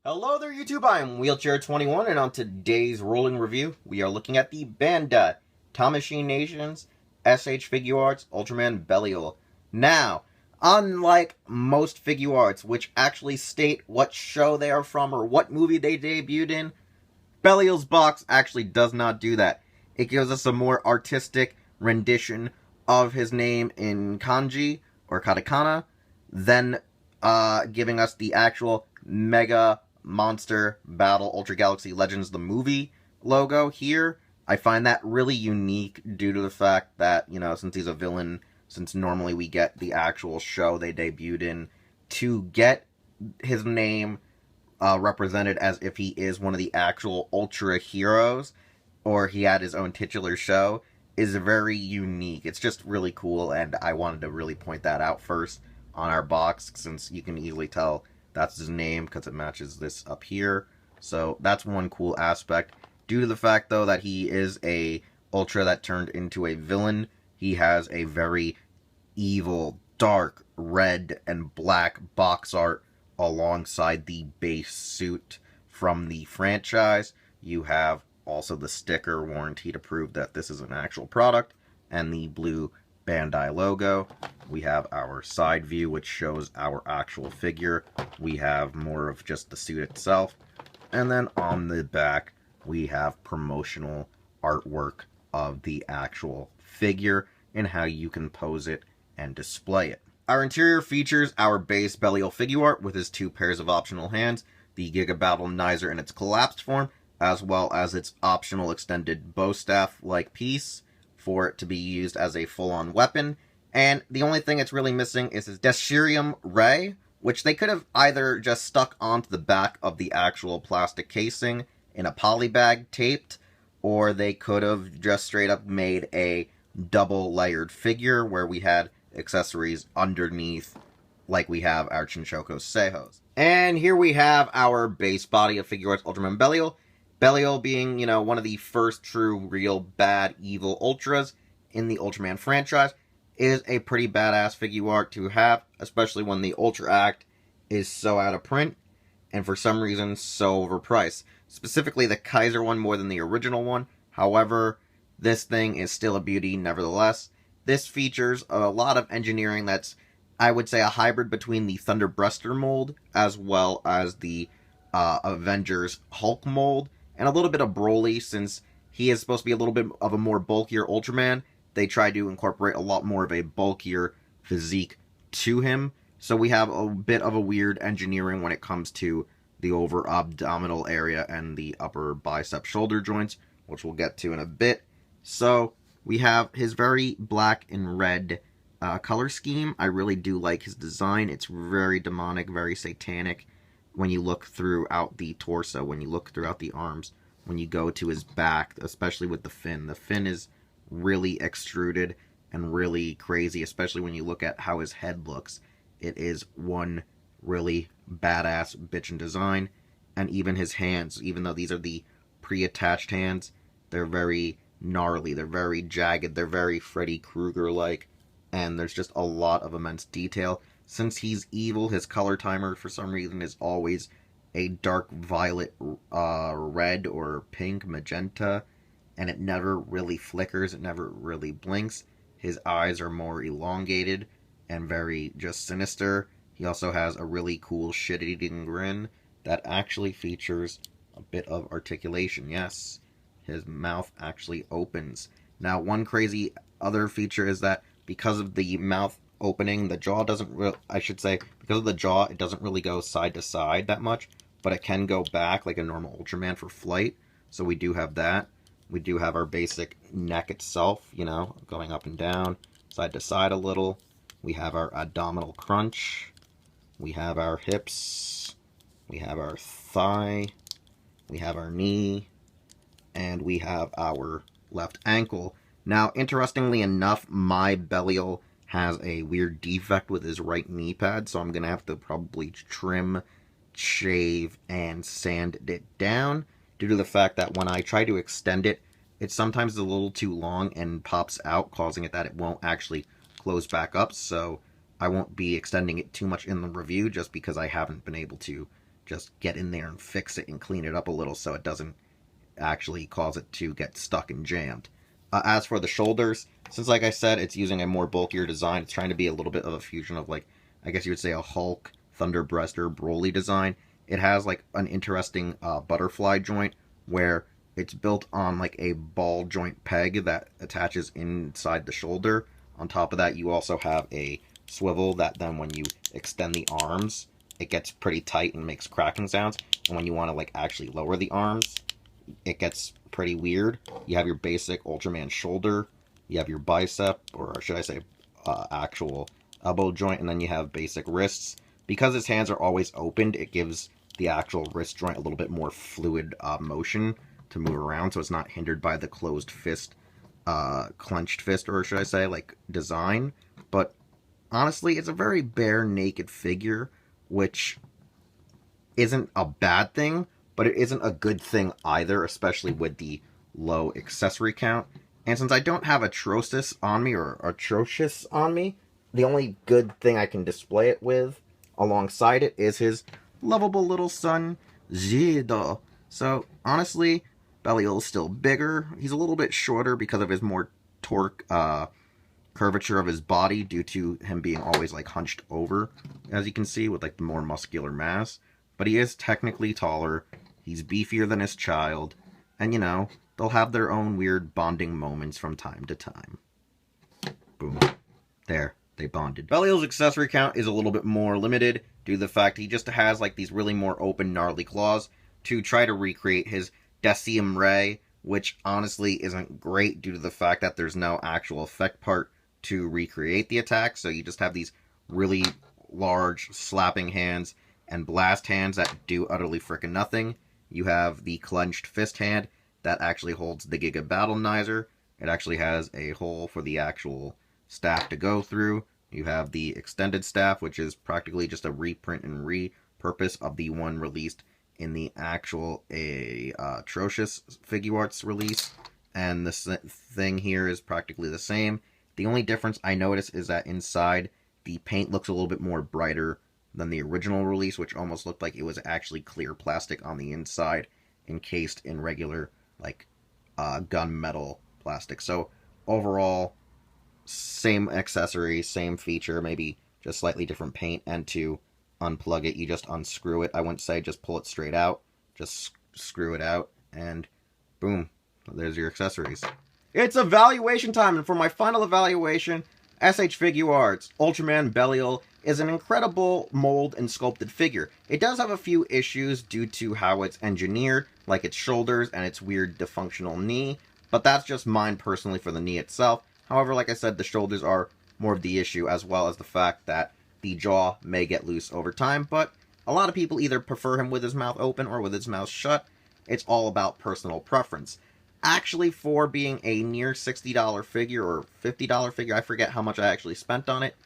Hello there YouTube, I am Wheelchair21 and on today's rolling review, we are looking at the Bandai Tamashii Nations S.H.Figuarts Ultraman Belial. Now, unlike most Figuarts, which actually state what show they are from or what movie they debuted in, Belial's box actually does not do that. It gives us a more artistic rendition of his name in kanji or katakana than giving us the actual Mega Monster Battle Ultra Galaxy Legends the movie logo here. I find that really unique due to the fact that, you know, since he's a villain, since normally we get the actual show they debuted in, to get his name represented as if he is one of the actual Ultra heroes, or he had his own titular show, is very unique. It's just really cool, and I wanted to really point that out first on our box, since you can easily tell that's his name because it matches this up here. So that's one cool aspect. Due to the fact, though, that he is a Ultra that turned into a villain, he has a very evil, dark, red and black box art alongside the base suit from the franchise. You have also the sticker warranty to prove that this is an actual product, and the blue Bandai logo. We have our side view, which shows our actual figure. We have more of just the suit itself. And then on the back, we have promotional artwork of the actual figure and how you can pose it and display it. Our interior features our base Belial Figuart with his two pairs of optional hands, the Giga Battleizer in its collapsed form, as well as its optional extended bow staff-like piece for it to be used as a full-on weapon. And the only thing it's really missing is his Desiderium Ray, which they could have either just stuck onto the back of the actual plastic casing in a polybag taped, or they could have just straight up made a double-layered figure where we had accessories underneath, like we have our Chinchoko Seihos. And here we have our base body of Figuarts Ultraman Belial. Belial being, you know, one of the first true, real, bad, evil Ultras in the Ultraman franchise, is a pretty badass Figuart to have, especially when the Ultra Act is so out of print, and for some reason so overpriced. Specifically the Kaiser one more than the original one. However, this thing is still a beauty nevertheless. This features a lot of engineering that's, I would say, a hybrid between the Thunderbreaster mold as well as the Avengers Hulk mold, and a little bit of Broly, since he is supposed to be a little bit of a more bulkier Ultraman. They try to incorporate a lot more of a bulkier physique to him. So we have a bit of a weird engineering when it comes to the over abdominal area and the upper bicep shoulder joints, which we'll get to in a bit. So we have his very black and red color scheme. I really do like his design. It's very demonic, very satanic. When you look throughout the torso, when you look throughout the arms, when you go to his back, especially with the fin. The fin is really extruded and really crazy, especially when you look at how his head looks. It is one really badass bitchin' design. And even his hands, even though these are the pre-attached hands, they're very gnarly, they're very jagged, they're very Freddy Krueger-like, and there's just a lot of immense detail. Since he's evil, his color timer, for some reason, is always a dark violet, red, or pink, magenta, and it never really flickers, it never really blinks. His eyes are more elongated and very just sinister. He also has a really cool shit-eating grin that actually features a bit of articulation. Yes, his mouth actually opens. Now, one crazy other feature is that because of the mouth opening, the jaw doesn't really, I should say, because of the jaw, it doesn't really go side to side that much, but it can go back like a normal Ultraman for flight, so we do have that. We do have our basic neck itself, you know, going up and down, side to side a little. We have our abdominal crunch, we have our hips, we have our thigh, we have our knee, and we have our left ankle. Now, interestingly enough, my Belial has a weird defect with his right knee pad, so I'm going to have to probably trim, shave, and sand it down, due to the fact that when I try to extend it, it sometimes is a little too long and pops out, causing it that it won't actually close back up, so I won't be extending it too much in the review, just because I haven't been able to just get in there and fix it and clean it up a little so it doesn't actually cause it to get stuck and jammed. As for the shoulders, since like I said, it's using a more bulkier design, it's trying to be a little bit of a fusion of, like, I guess you would say a Hulk, Thunderbreaster, Broly design. It has like an interesting butterfly joint where it's built on like a ball joint peg that attaches inside the shoulder. On top of that, you also have a swivel that then when you extend the arms, it gets pretty tight and makes cracking sounds. And when you want to like actually lower the arms, it gets pretty weird. You have your basic Ultraman shoulder, you have your bicep, or should I say actual elbow joint, and then you have basic wrists. Because his hands are always opened, it gives the actual wrist joint a little bit more fluid motion to move around, so it's not hindered by the closed fist, clenched fist, or should I say, like, design. But honestly, it's a very bare, naked figure, which isn't a bad thing, but it isn't a good thing either, especially with the low accessory count. And since I don't have Atrocious on me, the only good thing I can display it with alongside it is his lovable little son, Geed. So, honestly, Belial is still bigger. He's a little bit shorter because of his more torque, curvature of his body due to him being always, like, hunched over, as you can see, with, like, the more muscular mass. But he is technically taller. He's beefier than his child. And, you know, they'll have their own weird bonding moments from time to time. Boom. There. They bonded. Belial's accessory count is a little bit more limited due to the fact he just has like these really more open, gnarly claws to try to recreate his Decium Ray, which honestly isn't great due to the fact that there's no actual effect part to recreate the attack, so you just have these really large slapping hands and blast hands that do utterly frickin' nothing. You have the clenched fist hand that actually holds the Giga Battlenizer. It actually has a hole for the actual staff to go through. You have the extended staff, which is practically just a reprint and repurpose of the one released in the actual Atrocious Figuarts release. And the thing here is practically the same. The only difference I notice is that inside, the paint looks a little bit more brighter than the original release, which almost looked like it was actually clear plastic on the inside, encased in regular, like, gunmetal plastic. So, overall, same accessory, same feature, maybe just slightly different paint, and to unplug it, you just unscrew it. I wouldn't say just pull it straight out, just screw it out, and boom, there's your accessories. It's evaluation time, and for my final evaluation, S.H.Figuarts Ultraman Belial is an incredible mold and sculpted figure. It does have a few issues due to how it's engineered, like its shoulders and its weird dysfunctional knee, but that's just mine personally for the knee itself. However, like I said, the shoulders are more of the issue, as well as the fact that the jaw may get loose over time, but a lot of people either prefer him with his mouth open or with his mouth shut. It's all about personal preference. Actually, for being a near $60 figure, or $50 figure, I forget how much I actually spent on it,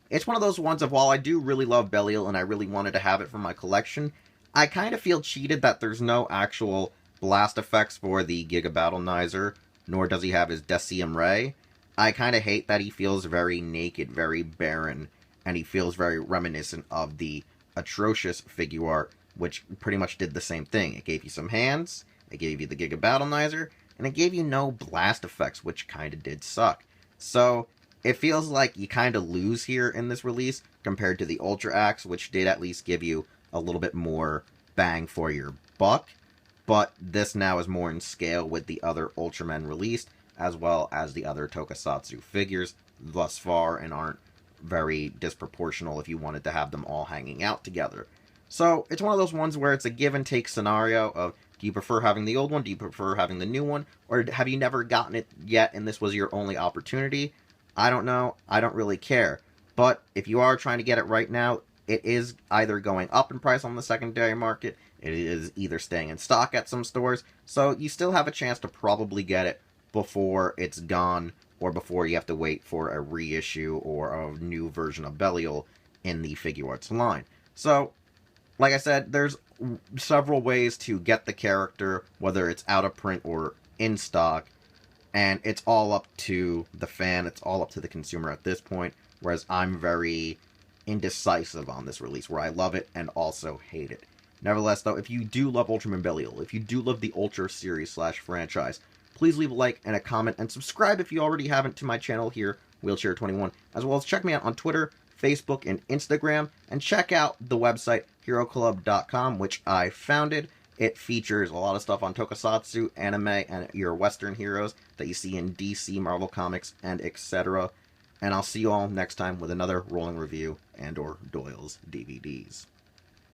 it's one of those ones of, while I do really love Belial and I really wanted to have it for my collection, I kind of feel cheated that there's no actual blast effects for the Giga Battlenizer, nor does he have his Decium Ray. I kind of hate that he feels very naked, very barren, and he feels very reminiscent of the Atrocious Figuart, which pretty much did the same thing. It gave you some hands, it gave you the Giga Battlenizer, and it gave you no blast effects, which kind of did suck. So, it feels like you kind of lose here in this release compared to the Ultra Axe, which did at least give you a little bit more bang for your buck, but this now is more in scale with the other Ultramen released, as well as the other Tokusatsu figures thus far, and aren't very disproportional if you wanted to have them all hanging out together. So, it's one of those ones where it's a give and take scenario of, do you prefer having the old one, do you prefer having the new one, or have you never gotten it yet and this was your only opportunity? I don't know, I don't really care. But if you are trying to get it right now, it is either going up in price on the secondary market, it is either staying in stock at some stores, so you still have a chance to probably get it before it's gone, or before you have to wait for a reissue or a new version of Belial in the Figuarts line. So, like I said, there's several ways to get the character, whether it's out of print or in stock, and it's all up to the fan, it's all up to the consumer at this point, whereas I'm very indecisive on this release, where I love it and also hate it. Nevertheless, though, if you do love Ultraman Belial, if you do love the Ultra series / franchise, please leave a like and a comment, and subscribe if you already haven't to my channel here, Wheelchair21, as well as check me out on Twitter, Facebook, and Instagram, and check out the website, HeroClub.com, which I founded. It features a lot of stuff on tokusatsu, anime, and your Western heroes that you see in DC, Marvel Comics, and etc. And I'll see you all next time with another rolling review and or Doyle's DVDs.